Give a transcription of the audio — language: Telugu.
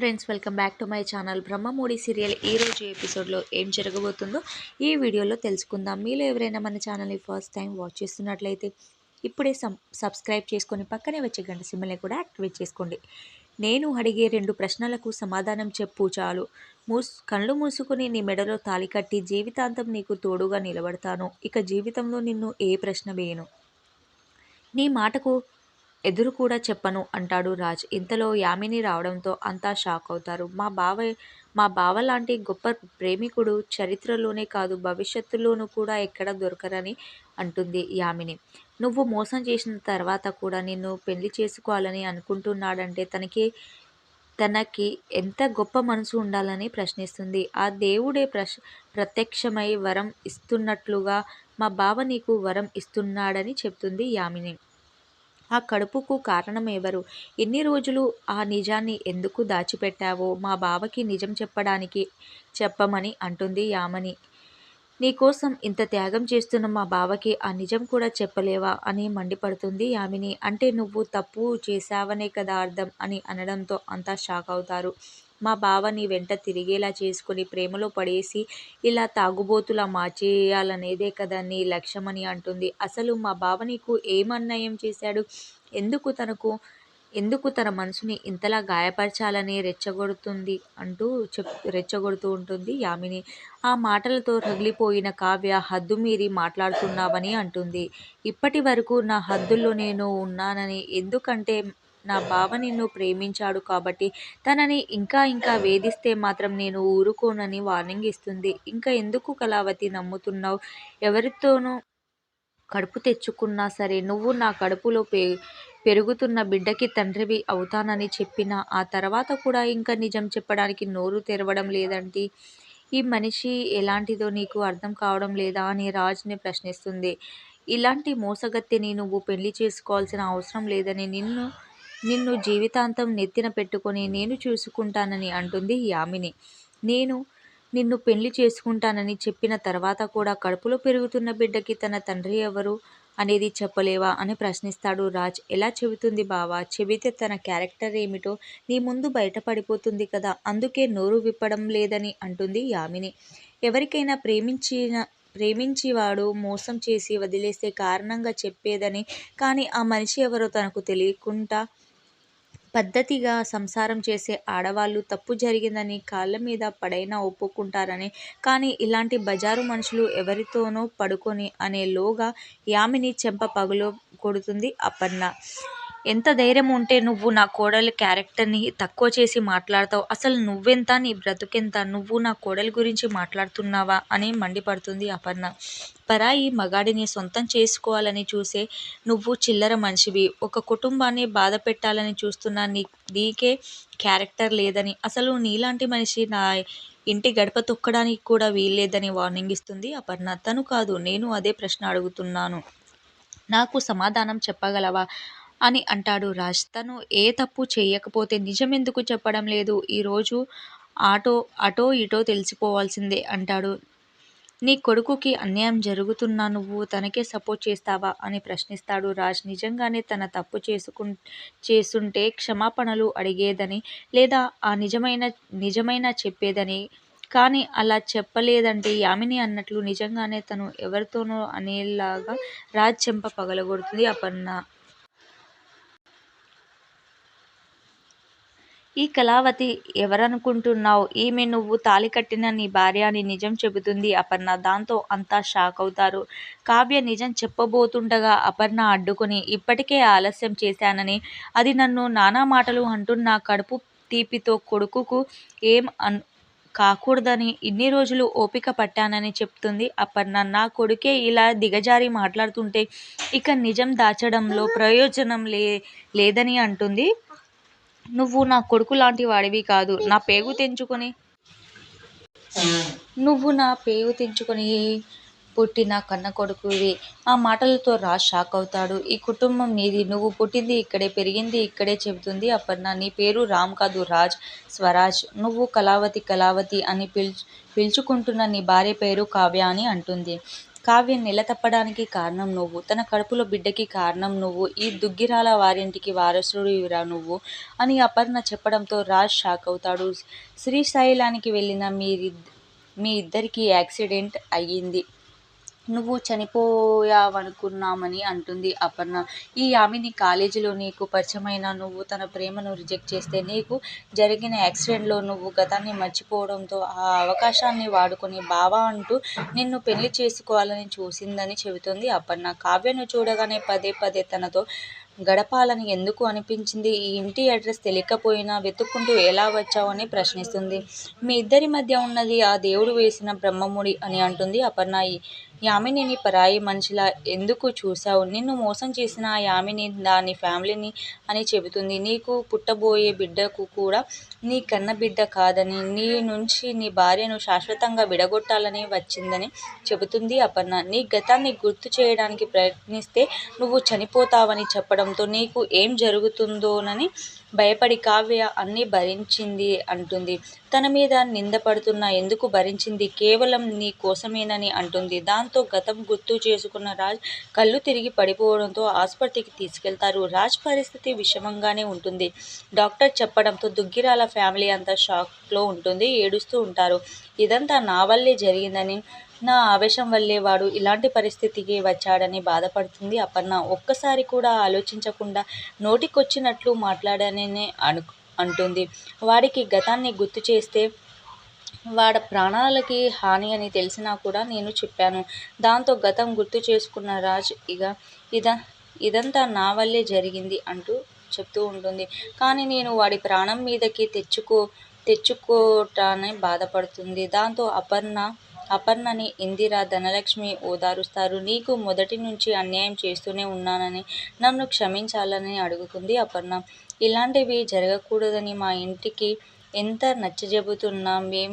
Friends, welcome back to my channel. Brahmamudi serial ఈరోజు ఎపిసోడ్లో ఏం జరగబోతుందో ఈ వీడియోలో తెలుసుకుందాం. మీలో ఎవరైనా మన ఛానల్ని ఫస్ట్ టైం వాచ్ చేస్తున్నట్లయితే ఇప్పుడే సబ్స్క్రైబ్ చేసుకొని పక్కనే వచ్చే గంట సింబల్ని కూడా యాక్టివేట్ చేసుకోండి. నేను అడిగే 2 ప్రశ్నలకు సమాధానం చెప్పు చాలు. కళ్ళు మూసుకుని నీ మెడలో తాళి కట్టి జీవితాంతం నీకు తోడుగా నిలబడతాను. ఇక జీవితంలో నిన్ను ఏ ప్రశ్న వేయను. నీ మాటకు ఎదురు కూడా చెప్పను అంటాడు రాజ్. ఇంతలో యామిని రావడంతో అంతా షాక్ అవుతారు. మా బావ లాంటి గొప్ప ప్రేమికుడు చరిత్రలోనే కాదు భవిష్యత్తులోనూ కూడా ఎక్కడ దొరకరని అంటుంది యామిని. నువ్వు మోసం చేసిన తర్వాత కూడా నిన్ను పెళ్లి చేసుకోవాలని అనుకుంటున్నాడంటే తనకి ఎంత గొప్ప మనసు ఉండాలని ప్రశ్నిస్తుంది. ఆ దేవుడే ప్రత్యక్షమై వరం ఇస్తున్నట్లుగా మా బావ నీకు వరం ఇస్తున్నాడని చెప్తుంది యామిని. ఆ కడుపుకు కారణం ఎవరు? ఎన్ని రోజులు ఆ నిజాన్ని ఎందుకు దాచిపెట్టావో మా బావకి నిజం చెప్పమని అంటుంది యామిని. నీకోసం ఇంత త్యాగం చేస్తున్న మా బావకి ఆ నిజం కూడా చెప్పలేవా అని మండిపడుతుంది యామిని. అంటే నువ్వు తప్పు చేశావనే కదా అర్థం అని అనడంతో అంతా షాక్ అవుతారు. మా బావ నీ వెంట తిరిగేలా చేసుకుని ప్రేమలో పడేసి ఇలా తాగుబోతులా మార్చేయాలనేదే కదా నీ లక్ష్యమని అంటుంది. అసలు మా బావ నీకు ఏమన్యాయం చేశాడు? ఎందుకు తన మనసుని ఇంతలా గాయపరచాలని రెచ్చగొడుతూ ఉంటుంది యామిని. ఆ మాటలతో రగిలిపోయిన కావ్య హద్దు మీరి మాట్లాడుతున్నావని అంటుంది. ఇప్పటి వరకు నా హద్దుల్లో నేను ఉన్నానని, ఎందుకంటే నా బావ నిన్ను ప్రేమించాడు కాబట్టి. తనని ఇంకా వేధిస్తే మాత్రం నేను ఊరుకోనని వార్నింగ్ ఇస్తుంది. ఇంకా ఎందుకు కళావతి నమ్ముతున్నావు? ఎవరితోనూ కడుపు తెచ్చుకున్నా సరే నువ్వు నా కడుపులో పెరుగుతున్న బిడ్డకి తండ్రివి అవుతానని చెప్పినా ఆ తర్వాత కూడా ఇంకా నిజం చెప్పడానికి నోరు తెరవడం లేదంటే ఈ మనిషి ఎలాంటిదో నీకు అర్థం కావడం లేదా అని రాజ్ని ప్రశ్నిస్తుంది. ఇలాంటి మోసగత్తెని నువ్వు పెళ్లి చేసుకోవాల్సిన అవసరం లేదని నిన్ను జీవితాంతం నెత్తిన పెట్టుకొని నేను చూసుకుంటానని అంటుంది యామిని. నిన్ను పెళ్లి చేసుకుంటానని చెప్పిన తర్వాత కూడా కడుపులో పెరుగుతున్న బిడ్డకి తన తండ్రి ఎవరు అనేది చెప్పలేవా అని ప్రశ్నిస్తాడు రాజ్. ఎలా చెబుతుంది బావా? చెబితే తన క్యారెక్టర్ ఏమిటో నీ ముందు బయటపడిపోతుంది కదా, అందుకే నోరు విప్పడం లేదని అంటుంది యామిని. ఎవరికైనా ప్రేమించి వాడు మోసం చేసి వదిలేస్తే కారణంగా చెప్పేదని, కానీ ఆ మనిషి ఎవరో తనకు తెలియకుండా పద్ధతిగా సంసారం చేసే ఆడవాళ్ళు తప్పు జరిగిందని కాళ్ళ మీద పడైనా ఒప్పుకుంటారని, కానీ ఇలాంటి బజారు మనుషులు ఎవరితోనో పడుకొని అనేలోగా యామిని చెంప పగులగొడుతుంది అపర్ణ. ఎంత ధైర్యం ఉంటే నువ్వు నా కోడలి క్యారెక్టర్ని తక్కువ చేసి మాట్లాడతావు? అసలు నువ్వెంత, నీ బ్రతుకెంత? నువ్వు నా కోడలి గురించి మాట్లాడుతున్నావా అని మండిపడుతుంది అపర్ణ. పరాయి మగాడిని సొంతం చేసుకోవాలని చూసే నువ్వు చిల్లర మనిషివి. ఒక కుటుంబాన్ని బాధ పెట్టాలని చూస్తున్నా నీకే క్యారెక్టర్ లేదని, అసలు నీలాంటి మనిషి నా ఇంటి గడప తొక్కడానికి కూడా వీల్లేదని వార్నింగ్ ఇస్తుంది అపర్ణ. తను కాదు, నేను అదే ప్రశ్న అడుగుతున్నాను. నాకు సమాధానం చెప్పగలవా అని అంటాడు రాజ్. తను ఏ తప్పు చేయకపోతే నిజం ఎందుకు చెప్పడం లేదు? ఈరోజు అటో ఇటో తెలిసిపోవాల్సిందే అంటాడు. నీ కొడుకుకి అన్యాయం జరుగుతున్నా నువ్వు తనకే సపోర్ట్ చేస్తావా అని ప్రశ్నిస్తాడు రాజ్. నిజంగానే తన తప్పు చేసుంటే క్షమాపణలు అడిగేదని, లేదా ఆ నిజమైన చెప్పేదని, కానీ అలా చెప్పలేదంటే యామిని అన్నట్లు నిజంగానే తను ఎవరితోనో అనేలాగా రాజ్ చెంప పగలగొడుతుంది అపర్ణ. ఈ కళావతి ఎవరనుకుంటున్నావు? ఈమె నువ్వు తాళి కట్టిన నీ భార్య అని నిజం చెబుతుంది అపర్ణ. దాంతో అంతా షాక్ అవుతారు. కావ్య నిజం చెప్పబోతుండగా అపర్ణ అడ్డుకుని, ఇప్పటికే ఆలస్యం చేశానని, అది నన్ను నానా మాటలు అంటున్నా కడుపు తీపితో కొడుకుకు ఏం కాకూడదని ఇన్ని రోజులు ఓపిక పట్టానని చెప్తుంది అపర్ణ. నా కొడుకే ఇలా దిగజారి మాట్లాడుతుంటే ఇక నిజం దాచడంలో ప్రయోజనం లేదని అంటుంది. నువ్వు నా కొడుకు లాంటి వాడివి కాదు, నువ్వు నా పేగు తెంచుకొని పుట్టిన కన్న కొడుకువి. ఆ మాటలతో రాజ్ షాక్ అవుతాడు. ఈ కుటుంబం నీది, నువ్వు పుట్టింది ఇక్కడే, పెరిగింది ఇక్కడే చెబుతుంది అపర్ణ. నీ పేరు రామ్ కాదు, రాజ్, స్వరాజ్. నువ్వు కళావతి అని పిలుచుకుంటున్న నీ భార్య పేరు కావ్య అని అంటుంది. కావ్య నిలతప్పడానికి కారణం నువ్వు. తన కడుపులో బిడ్డకి కారణం నువ్వు. ఈ దుగ్గిరాల వారింటికి వారసుడివిరా నువ్వు అని అపర్ణ చెప్పడంతో రాజ్ షాక్ అవుతాడు. శ్రీశైలానికి వెళ్ళిన మీ ఇద్దరికీ యాక్సిడెంట్ అయ్యింది. నువ్వు చనిపోయావనుకున్నామని అంటుంది అపర్ణ. ఈ యామిని కాలేజీలో నీకు పరిచయమైన నువ్వు తన ప్రేమను రిజెక్ట్ చేస్తే నీకు జరిగిన యాక్సిడెంట్లో నువ్వు గతాన్ని మర్చిపోవడంతో ఆ అవకాశాన్ని వాడుకొని బావా అంటూ నిన్ను పెళ్లి చేసుకోవాలని చూసిందని చెబుతుంది అపర్ణ. కావ్యను చూడగానే పదే పదే తనతో గడపాలని ఎందుకు అనిపించింది? ఈ ఇంటి అడ్రస్ తెలియకపోయినా వెతుక్కుంటూ ఎలా వచ్చావు అని ప్రశ్నిస్తుంది. మీ ఇద్దరి మధ్య ఉన్నది ఆ దేవుడు వేసిన బ్రహ్మముడి అని అంటుంది అపర్ణ. యామినిని పరాయి మనిషిలా ఎందుకు చూశావు? నిన్ను మోసం చేసిన ఆ యామిని దాని ఫ్యామిలీని అని చెబుతుంది. నీకు పుట్టబోయే బిడ్డకు కూడా నీ కన్న బిడ్డ కాదని, నీ నుంచి నీ భార్యను శాశ్వతంగా విడగొట్టాలని వచ్చిందని చెబుతుంది అపర్ణ. నీ గతాన్ని గుర్తు చేయడానికి ప్రయత్నిస్తే నువ్వు చనిపోతావని చెప్పడంతో నీకు ఏం జరుగుతుందోనని భయపడి కావ్య అన్నీ భరించింది అంటుంది. తన మీద నిందపడుతున్నా ఎందుకు భరించింది? కేవలం నీ కోసమేనని అంటుంది. దాంతో గతం గుర్తు చేసుకున్న రాజ్ కళ్ళు తిరిగి పడిపోవడంతో ఆసుపత్రికి తీసుకెళ్తారు. రాజ్ పరిస్థితి విషమంగానే ఉంటుంది. డాక్టర్ చెప్పడంతో దుగ్గిరాల ఫ్యామిలీ అంతా షాక్లో ఉంటుంది. ఏడుస్తూ ఉంటారు. ఇదంతా నా వల్లే జరిగిందని, నా ఆవేశం వల్లే వాడు ఇలాంటి పరిస్థితికి వచ్చాడని బాధపడుతుంది అపర్ణ. ఒక్కసారి కూడా ఆలోచించకుండా నోటికొచ్చినట్లు మాట్లాడానని అంటుంది. వాడికి గతాన్ని గుర్తు చేస్తే వాడి ప్రాణాలకి హాని అని తెలిసినా కూడా నేను చెప్పాను. దాంతో గతం గుర్తు చేసుకున్న రాజ్ ఇదంతా నా వల్లే జరిగింది అంటూ చెప్తూ ఉంటుంది. కానీ నేను వాడి ప్రాణం మీదకి తెచ్చుకోటాన్ని బాధపడుతుంది. దాంతో అపర్ణని ఇందిర, ధనలక్ష్మి ఓదారుస్తారు. నీకు మొదటి నుంచి అన్యాయం చేస్తూనే ఉన్నానని, నన్ను క్షమించాలని అడుగుతుంది అపర్ణ. ఇలాంటివి జరగకూడదని మా ఇంటికి ఎంత నచ్చజెబుతున్నా మేం